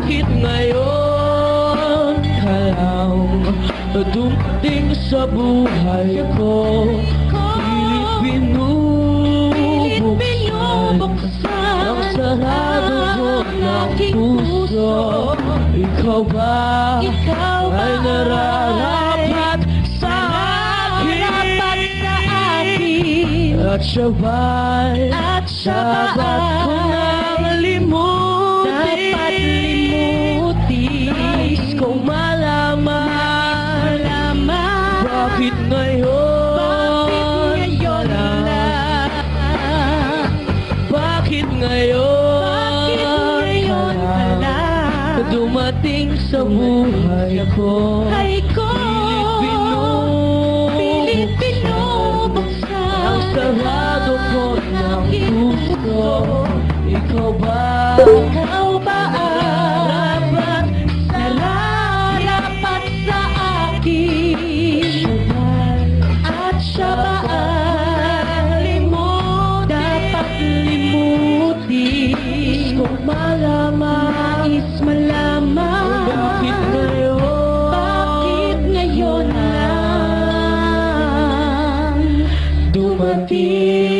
Bakit ngayon ka lang dumating sa buhay ko? Pilit binubuksan ang sarado ko ng puso. Ikaw ba ay nararapat sa akin? At siya ba'y dapat ko nang limutin? Nais kong malaman bakit ngayon ka lang? Bakit ngayon ka lang dumating sa buhay ko? Pilit binubuksan ang sarado ko ng puso. Ikaw ba nararapat sa akin? At siya ba ay dapat limutin? Nais kong malaman bakit ngayon lang dumating